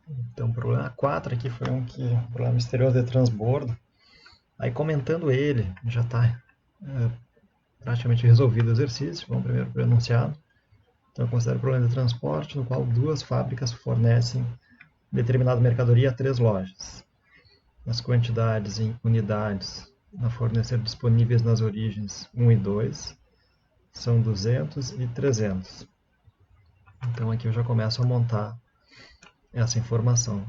Então, o problema 4 aqui foi um problema misterioso de transbordo. Aí, comentando ele, já está praticamente resolvido o exercício. Vamos primeiro para o enunciado. Então, eu considero o problema de transporte no qual duas fábricas fornecem determinada mercadoria a três lojas. As quantidades em unidades a fornecer disponíveis nas origens 1 e 2 são 200 e 300. Então aqui eu já começo a montar essa informação.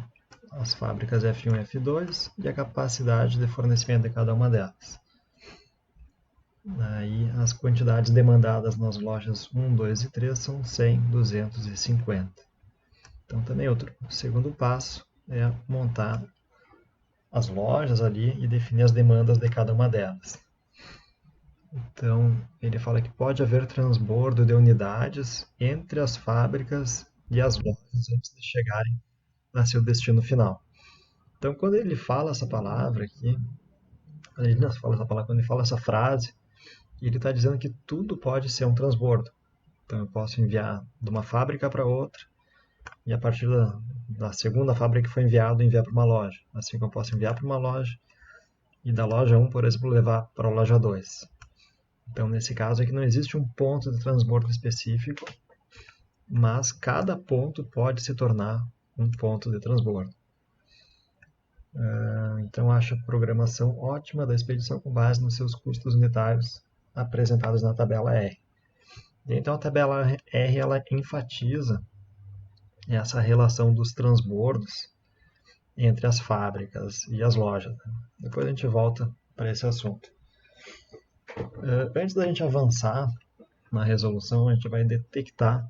As fábricas F1 e F2 e a capacidade de fornecimento de cada uma delas. Aí as quantidades demandadas nas lojas 1, 2 e 3 são 100, 250. Então também outro segundo passo é montar as lojas ali e definir as demandas de cada uma delas. Então, ele fala que pode haver transbordo de unidades entre as fábricas e as lojas antes de chegarem a seu destino final. Então, quando ele fala essa palavra aqui, quando ele fala essa frase, ele está dizendo que tudo pode ser um transbordo. Então, eu posso enviar de uma fábrica para outra, e a partir da segunda fábrica que foi enviado, enviar para uma loja. Assim como eu posso enviar para uma loja, e da loja 1, por exemplo, levar para a loja 2. Então, nesse caso aqui, não existe um ponto de transbordo específico, mas cada ponto pode se tornar um ponto de transbordo. Então, acho a programação ótima da expedição com base nos seus custos unitários apresentados na tabela R. Então, a tabela R ela enfatiza essa relação dos transbordos entre as fábricas e as lojas. Depois a gente volta para esse assunto. Antes da gente avançar na resolução, a gente vai detectar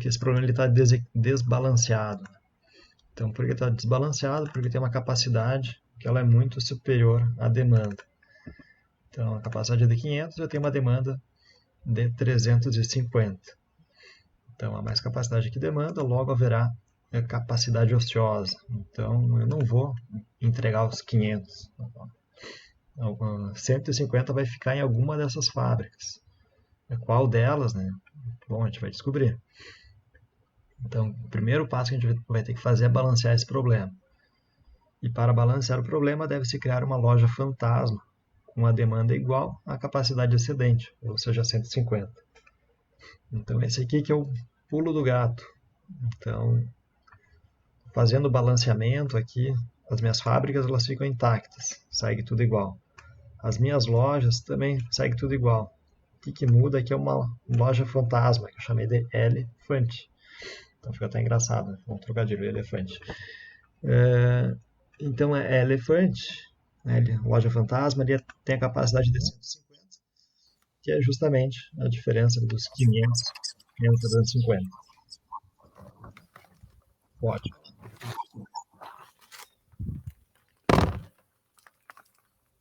que esse problema está desbalanceado. Então, por que está desbalanceado? Porque tem uma capacidade que ela é muito superior à demanda. Então, a capacidade é de 500, eu tenho uma demanda de 350. Então, há mais capacidade que demanda, logo haverá capacidade ociosa. Então, eu não vou entregar os 500. 150 vai ficar em alguma dessas fábricas. Qual delas, né? Bom, a gente vai descobrir. Então, o primeiro passo que a gente vai ter que fazer é balancear esse problema. E para balancear o problema, deve-se criar uma loja fantasma com a demanda igual à capacidade excedente, ou seja, 150. Então, esse aqui que é o pulo do gato. Então, fazendo o balanceamento aqui, as minhas fábricas elas ficam intactas, segue tudo igual. As minhas lojas também segue tudo igual. O que muda aqui é uma loja fantasma, que eu chamei de elefante. Então fica até engraçado, né? Um trocadilho, elefante. Então é elefante, né? Loja fantasma, ele tem a capacidade de 150, que é justamente a diferença dos 500 e 350. Pode.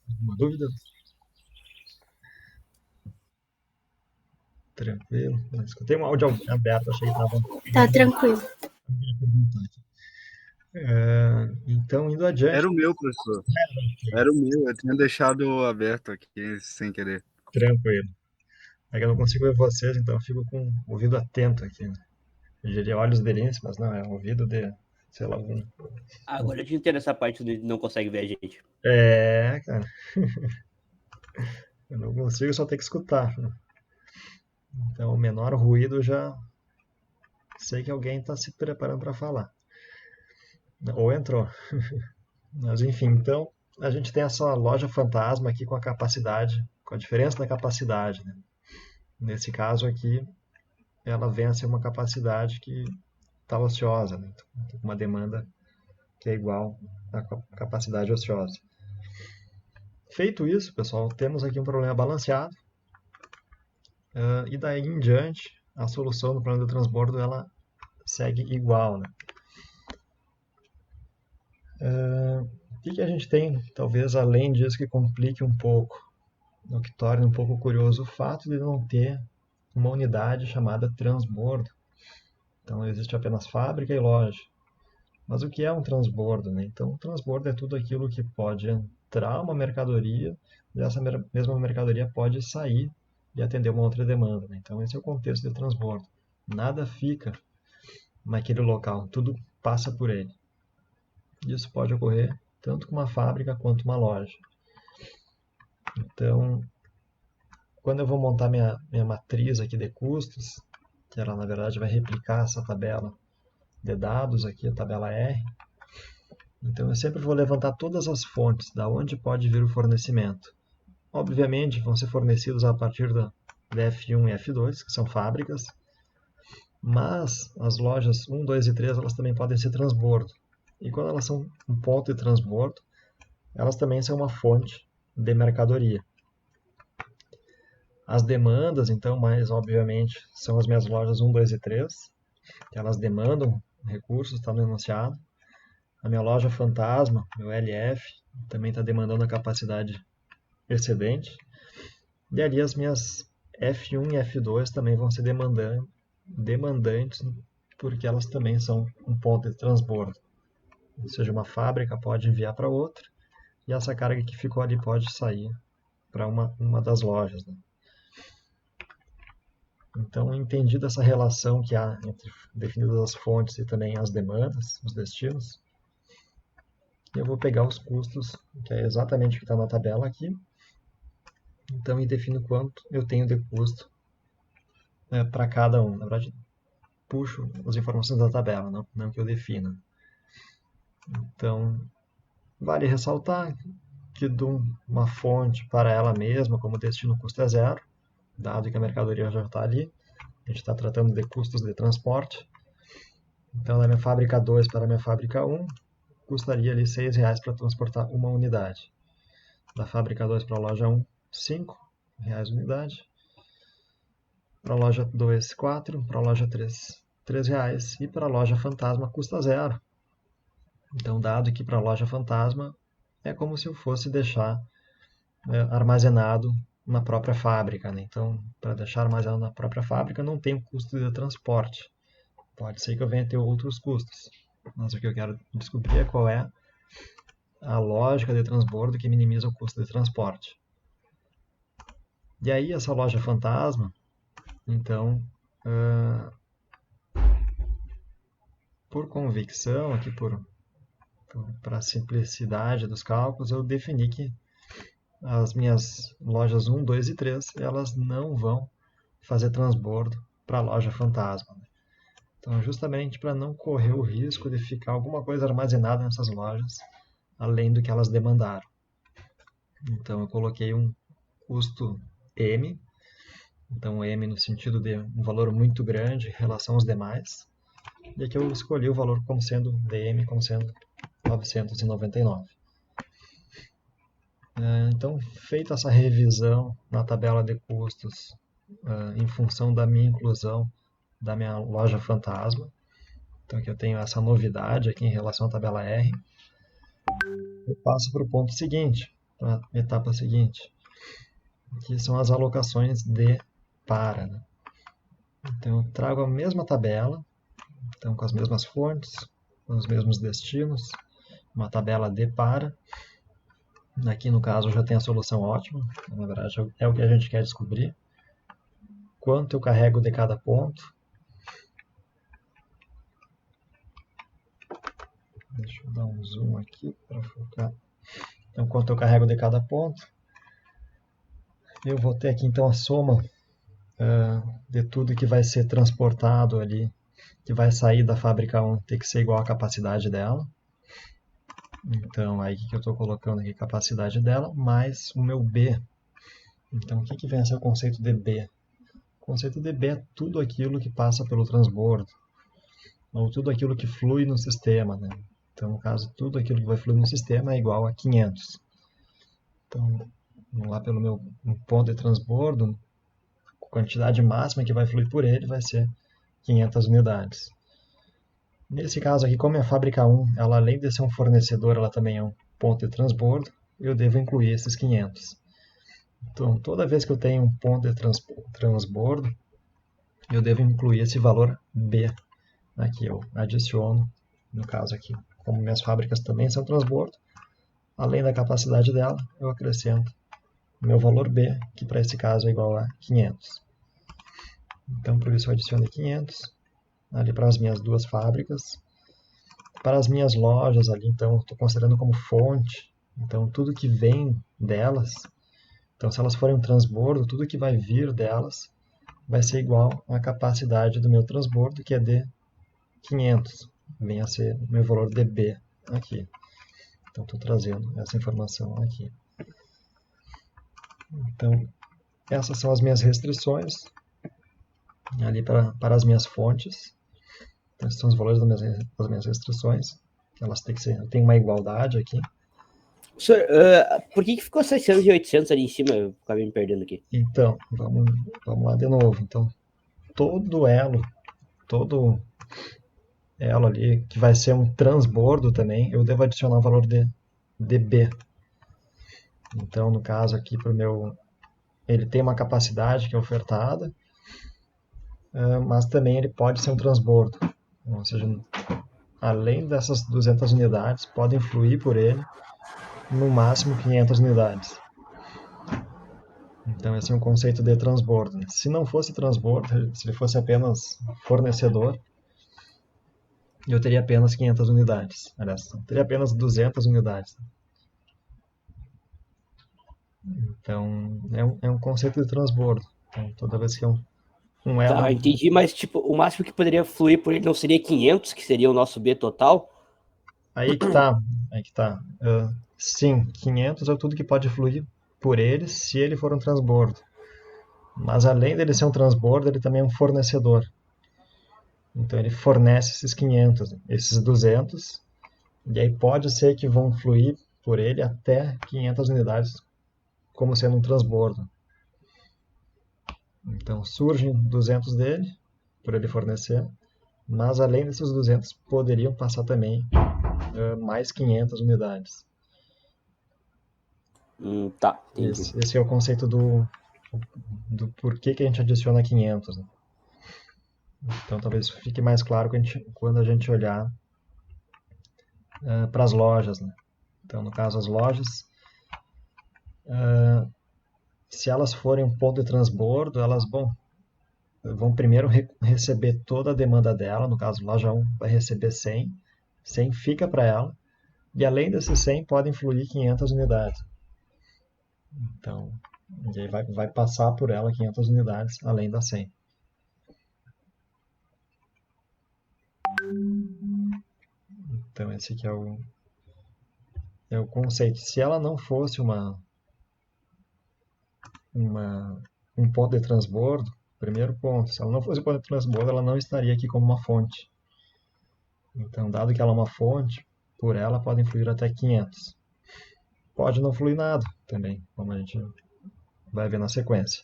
Alguma dúvida? Tranquilo. Eu escutei um áudio aberto, achei que estava Tá tranquilo. perguntar aqui. Então, indo Era adiante. o meu, professor. Era o meu. Eu tinha deixado aberto aqui sem querer. Tranquilo. É que eu não consigo ver vocês, então eu fico com o ouvido atento aqui. Né? Eu diria olhos de lince, mas não, é um ouvido de, sei lá, algum. Agora eu te entendo essa parte onde não consegue ver a gente. É, cara. Eu não consigo, só ter que escutar. Né? Então, o menor ruído já sei que alguém está se preparando para falar. Ou entrou. Mas enfim, então a gente tem essa loja fantasma aqui com a capacidade, com a diferença da capacidade. Né? Nesse caso aqui, ela vence uma capacidade que está ociosa, né? Então, uma demanda que é igual à capacidade ociosa. Feito isso, pessoal, temos aqui um problema balanceado. E daí em diante, a solução do problema do transbordo ela segue igual. Né? O que a gente tem, talvez, além disso, que complique um pouco, o que torna um pouco curioso o fato de não ter uma unidade chamada transbordo. Então, existe apenas fábrica e loja. Mas o que é um transbordo? Né? Então, um transbordo é tudo aquilo que pode entrar uma mercadoria e essa mesma mercadoria pode sair e atender uma outra demanda. Né? Então, esse é o contexto de transbordo. Nada fica naquele local, tudo passa por ele. Isso pode ocorrer tanto com uma fábrica quanto uma loja. Então, quando eu vou montar minha matriz aqui de custos, que ela na verdade vai replicar essa tabela de dados aqui, a tabela R, então eu sempre vou levantar todas as fontes, da onde pode vir o fornecimento. Obviamente vão ser fornecidos a partir da F1 e F2, que são fábricas, mas as lojas 1, 2 e 3 elas também podem ser transbordo. E quando elas são um ponto de transbordo, elas também são uma fonte de mercadoria. As demandas, então, mais obviamente, são as minhas lojas 1, 2 e 3, que elas demandam recursos, está no enunciado. A minha loja fantasma, meu LF, também está demandando a capacidade excedente. E ali as minhas F1 e F2 também vão ser demandantes, porque elas também são um ponto de transbordo. Ou seja, uma fábrica pode enviar para outra, e essa carga que ficou ali pode sair para uma das lojas, né? Então, entendida essa relação que há entre definidas as fontes e também as demandas, os destinos, eu vou pegar os custos, que é exatamente o que está na tabela aqui, então, e defino quanto eu tenho de custo para cada um. Na verdade, puxo as informações da tabela, não que eu defina. Então, vale ressaltar que dou uma fonte para ela mesma, como destino custo é zero, dado que a mercadoria já está ali. A gente está tratando de custos de transporte. Então, da minha fábrica 2 para a minha fábrica 1, custaria ali R$6 para transportar uma unidade. Da fábrica 2 para a loja 1, R$5 a unidade. Para a loja 2, 4. Para a loja 3, R$3. E para a loja fantasma custa zero. Então, dado que para a loja fantasma é como se eu fosse deixar armazenado na própria fábrica, né? Então, para deixar armazenado na própria fábrica não tem um custo de transporte. Pode ser que eu venha ter outros custos, mas o que eu quero descobrir é qual é a lógica de transbordo que minimiza o custo de transporte. E aí essa loja fantasma, então, por convicção, aqui para a simplicidade dos cálculos, eu defini que as minhas lojas 1, 2 e 3, elas não vão fazer transbordo para a loja fantasma. Então, justamente para não correr o risco de ficar alguma coisa armazenada nessas lojas, além do que elas demandaram. Então, eu coloquei um custo M, então M no sentido de um valor muito grande em relação aos demais, e aqui eu escolhi o valor como sendo DM, como sendo 999. Então, feita essa revisão na tabela de custos em função da minha inclusão da minha loja fantasma, então aqui eu tenho essa novidade aqui em relação à tabela R, eu passo para o ponto seguinte, para a etapa seguinte, que são as alocações de para, né? Então eu trago a mesma tabela, então com as mesmas fontes, com os mesmos destinos, uma tabela de para. Aqui no caso já tem a solução ótima, na verdade é o que a gente quer descobrir. Quanto eu carrego de cada ponto. Deixa eu dar um zoom aqui para focar. Então, quanto eu carrego de cada ponto. Eu vou ter aqui então a soma de tudo que vai ser transportado ali, que vai sair da fábrica 1, tem que ser igual à capacidade dela. Então, aí que eu estou colocando aqui a capacidade dela, mais o meu B. Então, o que vem a ser o conceito de B? O conceito de B é tudo aquilo que passa pelo transbordo, ou tudo aquilo que flui no sistema, né? Então, no caso, tudo aquilo que vai fluir no sistema é igual a 500. Então, vamos lá pelo meu ponto de transbordo, a quantidade máxima que vai fluir por ele vai ser 500 unidades. Nesse caso aqui, como é a fábrica 1, ela além de ser um fornecedor, ela também é um ponto de transbordo, eu devo incluir esses 500. Então, toda vez que eu tenho um ponto de transbordo, eu devo incluir esse valor B. Aqui eu adiciono, no caso aqui, como minhas fábricas também são transbordo, além da capacidade dela, eu acrescento o meu valor B, que para esse caso é igual a 500. Então, por isso eu adiciono 500, ali para as minhas duas fábricas. Para as minhas lojas ali, então, estou considerando como fonte. Então, tudo que vem delas, então se elas forem um transbordo, tudo que vai vir delas vai ser igual à capacidade do meu transbordo, que é de 500. Vem a ser o meu valor dB aqui. Então, estou trazendo essa informação aqui. Então, essas são as minhas restrições ali para as minhas fontes. Então, esses são os valores das minhas restrições. Elas têm que ser, eu tenho uma igualdade aqui. Senhor, por que ficou 600 e 800 ali em cima? Eu acabei me perdendo aqui. Então, vamos lá de novo. Então, todo elo ali, que vai ser um transbordo também, eu devo adicionar o valor de dB. Então, no caso aqui, ele tem uma capacidade que é ofertada, mas também ele pode ser um transbordo. Ou seja, além dessas 200 unidades, podem fluir por ele no máximo 500 unidades. Então, esse é um conceito de transbordo. Se não fosse transbordo, se ele fosse apenas fornecedor, eu teria apenas 500 unidades. Aliás, eu teria apenas 200 unidades. Então, é um conceito de transbordo. Então, toda vez que um elo... Tá, entendi, mas tipo, o máximo que poderia fluir por ele não seria 500, que seria o nosso B total? Aí que tá. Sim, 500 é tudo que pode fluir por ele, se ele for um transbordo. Mas além dele ser um transbordo, ele também é um fornecedor. Então ele fornece esses 500, esses 200, e aí pode ser que vão fluir por ele até 500 unidades, como sendo um transbordo. Então surgem 200 dele, por ele fornecer, mas além desses 200 poderiam passar também mais 500 unidades. Tá, entendi. Esse é o conceito do porquê que a gente adiciona 500. Né? Então talvez fique mais claro quando a gente olhar para as lojas. Né? Então no caso as lojas, se elas forem um ponto de transbordo, elas vão primeiro receber toda a demanda dela, no caso loja 1 vai receber 100 fica para ela, e além desses 100 podem fluir 500 unidades. Então, e aí vai passar por ela 500 unidades, além das 100. Então, esse aqui é o conceito. Se ela não fosse um ponto de transbordo, primeiro ponto, se ela não fosse um ponto de transbordo, ela não estaria aqui como uma fonte. Então, dado que ela é uma fonte, por ela podem fluir até 500. Pode não fluir nada também, como a gente vai ver na sequência.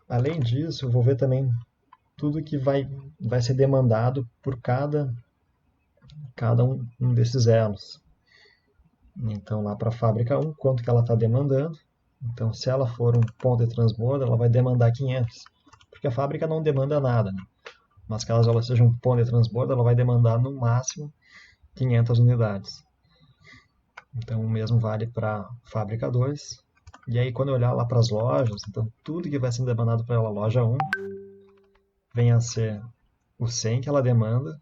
Além disso, eu vou ver também tudo que vai ser demandado por cada um desses elos. Então, lá para a fábrica 1, quanto que ela está demandando. Então, se ela for um ponto de transbordo, ela vai demandar 500, porque a fábrica não demanda nada. Né? Mas caso ela seja um ponto de transbordo, ela vai demandar no máximo 500 unidades. Então, o mesmo vale para a fábrica 2. E aí, quando eu olhar lá para as lojas, então tudo que vai ser demandado pela loja 1 vem a ser o 100 que ela demanda,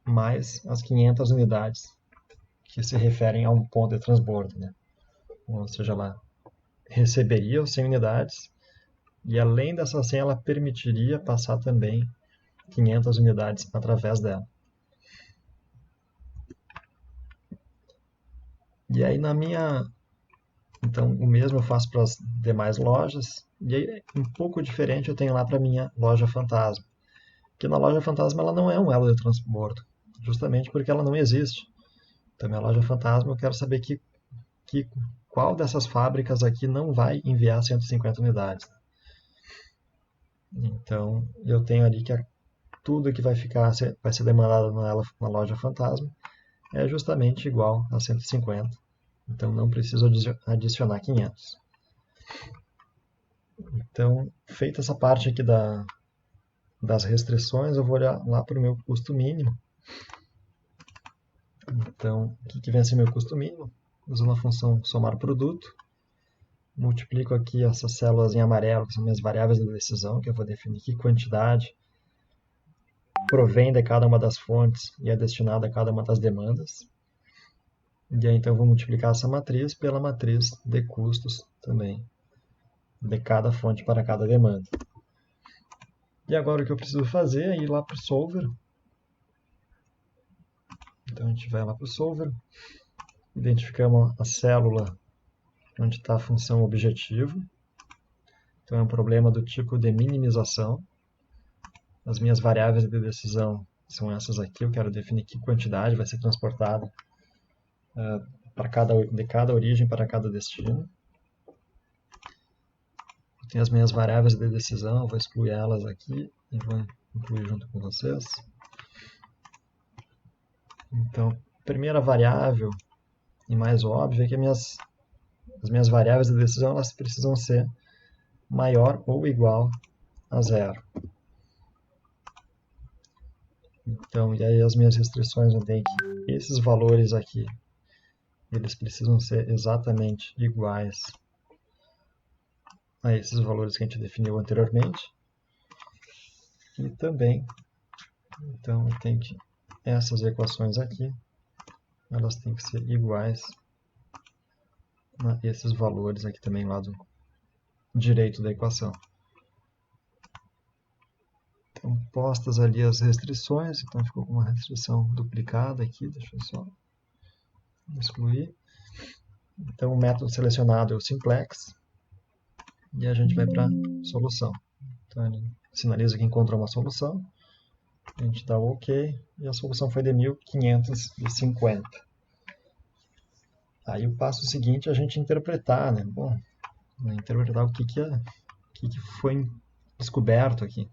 mais as 500 unidades que se referem a um ponto de transbordo. Né? Ou seja, ela receberia os 100 unidades e além dessas 100 ela permitiria passar também 500 unidades através dela. E aí então o mesmo eu faço para as demais lojas, e aí um pouco diferente eu tenho lá para a minha loja fantasma. Que na loja fantasma ela não é um elo de transbordo, justamente porque ela não existe. Então minha loja fantasma eu quero saber qual dessas fábricas aqui não vai enviar 150 unidades. Então eu tenho ali que tudo que vai ser demandado na loja fantasma é justamente igual a 150. Então não preciso adicionar 500. Então, feita essa parte aqui das restrições, eu vou olhar lá para o meu custo mínimo. Então, o que vem a ser meu custo mínimo? Usando a função somar produto. multiplico aqui essas células em amarelo, que são minhas variáveis de decisão, que eu vou definir que quantidade provém de cada uma das fontes e é destinada a cada uma das demandas. E aí, então, eu vou multiplicar essa matriz pela matriz de custos também, de cada fonte para cada demanda. E agora o que eu preciso fazer é ir lá para o solver. Então, a gente vai lá para o solver, identificamos a célula onde está a função objetivo. Então, é um problema do tipo de minimização. As minhas variáveis de decisão são essas aqui. Eu quero definir que quantidade vai ser transportada de cada origem para cada destino. Tem as minhas variáveis de decisão, eu vou excluir elas aqui e vou incluir junto com vocês. Então, a primeira variável e mais óbvia é que as minhas variáveis de decisão elas precisam ser maior ou igual a zero. Então, e aí as minhas restrições eu tenho que esses valores aqui, eles precisam ser exatamente iguais a esses valores que a gente definiu anteriormente. E também, então, eu tenho que essas equações aqui, elas têm que ser iguais a esses valores aqui também lá do direito da equação. Então, postas ali as restrições, então ficou com uma restrição duplicada aqui, deixa eu só excluir. Então, o método selecionado é o simplex, e a gente vai para a solução. Então, ele sinaliza que encontrou uma solução, a gente dá o OK, e a solução foi de 1550. Aí o passo seguinte é a gente interpretar, né? Bom, interpretar o que foi descoberto aqui.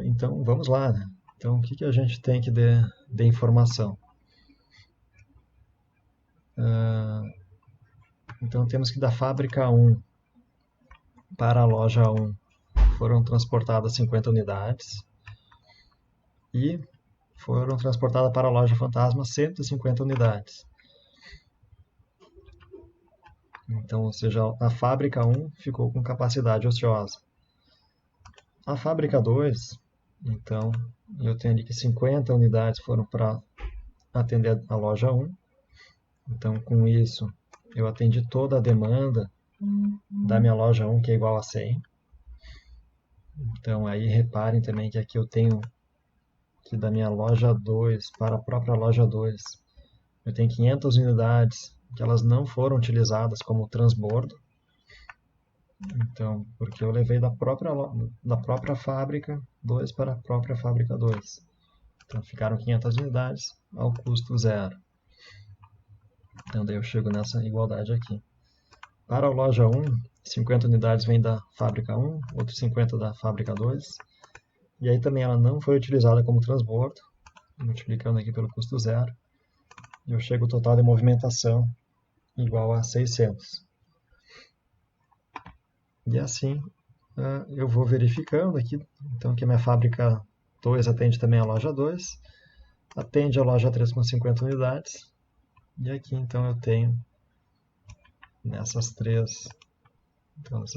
Então, vamos lá, né? Então, o que a gente tem aqui de informação? Então, temos que da fábrica 1 para a loja 1 foram transportadas 50 unidades e foram transportadas para a loja fantasma 150 unidades. Então, ou seja, a fábrica 1 ficou com capacidade ociosa. A fábrica 2, então, eu tenho ali que 50 unidades foram para atender a loja 1. Então, com isso, eu atendi toda a demanda da minha loja 1, que é igual a 100. Então, aí reparem também que aqui eu tenho que da minha loja 2 para a própria loja 2, eu tenho 500 unidades que elas não foram utilizadas como transbordo. Então, porque eu levei da própria fábrica 2 para a própria fábrica 2. Então, ficaram 500 unidades ao custo zero. Então, daí eu chego nessa igualdade aqui. Para a loja 1, 50 unidades vêm da fábrica 1, outros 50 da fábrica 2. E aí também ela não foi utilizada como transbordo, multiplicando aqui pelo custo zero. Eu chego ao total de movimentação igual a 600. E assim eu vou verificando aqui, então que a minha fábrica 2 atende também a loja 2, atende a loja 3 com 50 unidades, e aqui então eu tenho nessas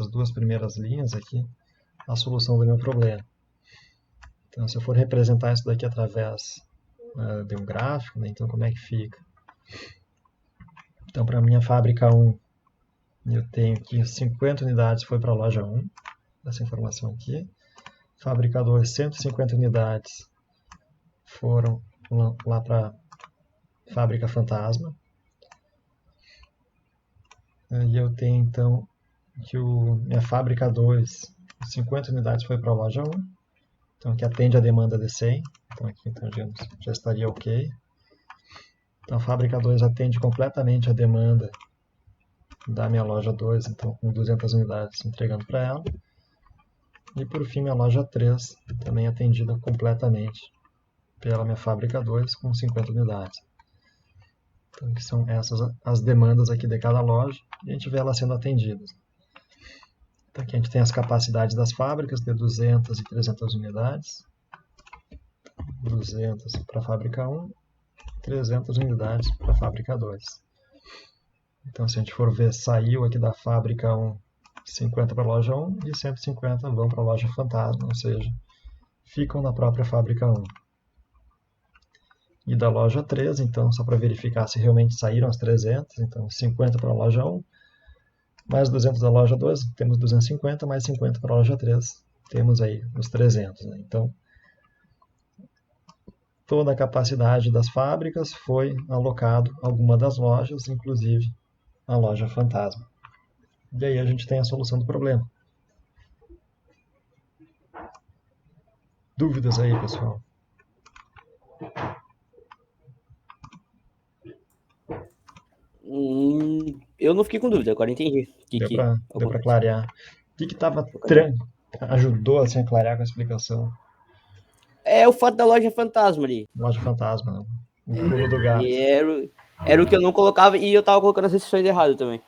duas primeiras linhas aqui, a solução do meu problema. Então se eu for representar isso daqui através de um gráfico, né, então como é que fica? Então para a minha fábrica 1, eu tenho que 50 unidades foi para a loja 1, essa informação aqui. Fábrica 2, 150 unidades foram lá para a fábrica fantasma. E eu tenho então que minha fábrica 2, 50 unidades foi para a loja 1, então que atende a demanda de 100. Então aqui então, já estaria ok. Então a fábrica 2 atende completamente a demanda da minha loja 2, então com 200 unidades entregando para ela. E por fim, minha loja 3 também atendida completamente pela minha fábrica 2 com 50 unidades. Então, que são essas as demandas aqui de cada loja, e a gente vê elas sendo atendidas. Então, aqui a gente tem as capacidades das fábricas de 200 e 300 unidades. 200 para a fábrica 1, 300 unidades para a fábrica 2. Então, se a gente for ver, saiu aqui da fábrica 1, 50 para a loja 1 e 150 vão para a loja fantasma, ou seja, ficam na própria fábrica 1. E da loja 3, então, só para verificar se realmente saíram as 300, então 50 para a loja 1, mais 200 da loja 2, temos 250, mais 50 para a loja 3, temos aí os 300. Né? Então, toda a capacidade das fábricas foi alocado a alguma das lojas, inclusive a loja fantasma. E aí a gente tem a solução do problema. Dúvidas aí, pessoal? Eu não fiquei com dúvida, agora entendi. Deu para clarear. O que estava ajudou assim, a clarear com a explicação? É o fato da loja fantasma ali. Loja fantasma, não. O pulo do gato. E era o que eu não colocava e eu tava colocando as restrições erradas também.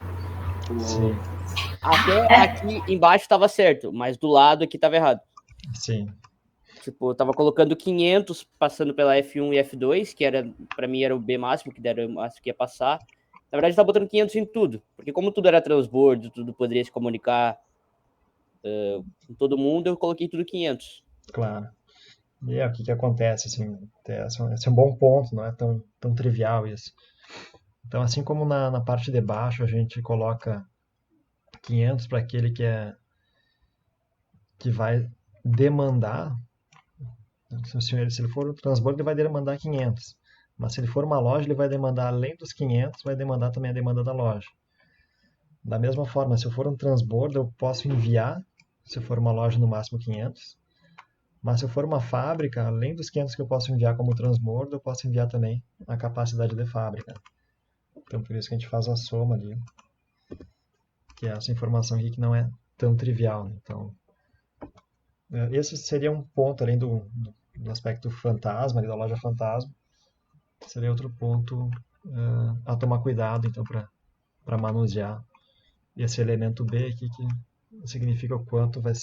Sim. Até aqui embaixo tava certo, mas do lado aqui tava errado. Sim. Tipo, eu tava colocando 500 passando pela F1 e F2, que era, pra mim era o B máximo, que era o máximo que ia passar. Na verdade, eu tava botando 500 em tudo, porque como tudo era transbordo, tudo poderia se comunicar com todo mundo, eu coloquei tudo 500. Claro. E o que acontece, assim, esse é um bom ponto, não é tão trivial isso. Então, assim como na parte de baixo a gente coloca 500 para aquele que vai demandar, se ele for um transbordo, ele vai demandar 500. Mas se ele for uma loja, ele vai demandar, além dos 500, vai demandar também a demanda da loja. Da mesma forma, se eu for um transbordo, eu posso enviar, se for uma loja, no máximo 500. Mas se eu for uma fábrica, além dos 500 que eu posso enviar como transbordo, eu posso enviar também a capacidade de fábrica. Então, por isso que a gente faz a soma ali, que é essa informação aqui que não é tão trivial. Então, esse seria um ponto, além do aspecto fantasma, ali da loja fantasma, seria outro ponto a tomar cuidado, então, para manusear esse elemento B aqui, que significa o quanto vai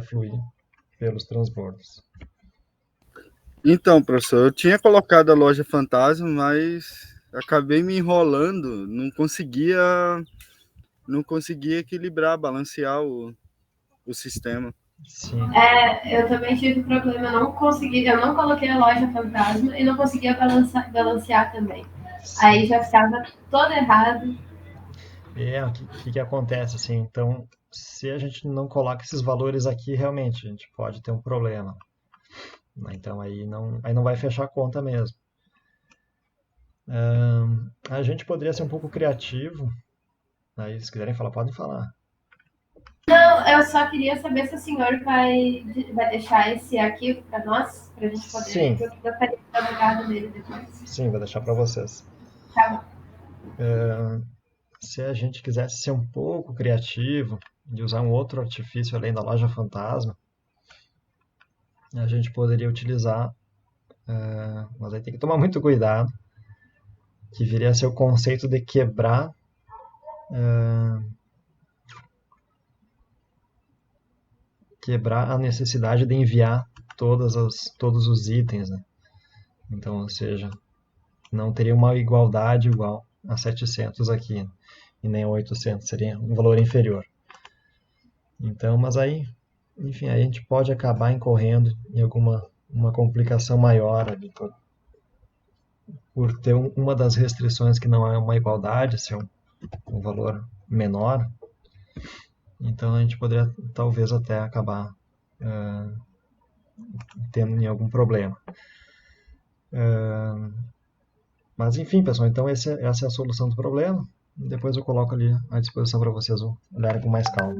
fluir pelos transbordos. Então, professor, eu tinha colocado a loja fantasma, mas acabei me enrolando, não conseguia equilibrar, balancear o sistema. Sim. Eu também tive problema, eu não coloquei a loja fantasma e não conseguia balancear também. Sim. Aí já ficava todo errado. O que acontece assim? Então, se a gente não coloca esses valores aqui, realmente a gente pode ter um problema. Então aí não vai fechar a conta mesmo. A gente poderia ser um pouco criativo. Aí, se quiserem falar, podem falar. Não, eu só queria saber se o senhor vai deixar esse arquivo para nós, para a gente poder. Sim. Eu gostaria de dar uma olhada nele depois. Sim, vou deixar para vocês. Tá bom. Se a gente quisesse ser um pouco criativo e usar um outro artifício além da loja fantasma, a gente poderia utilizar, mas aí tem que tomar muito cuidado, que viria a ser o conceito de quebrar a necessidade de enviar todos os itens, né? Então, ou seja, não teria uma igualdade igual a 700 aqui, e nem a 800, seria um valor inferior. Então, mas aí, enfim, aí a gente pode acabar incorrendo em uma complicação maior ali, por ter uma das restrições que não é uma igualdade, ser um valor menor. Então a gente poderia talvez até acabar tendo algum problema. Mas enfim, pessoal, então essa é a solução do problema. Depois eu coloco ali à disposição para vocês olharem com mais calma.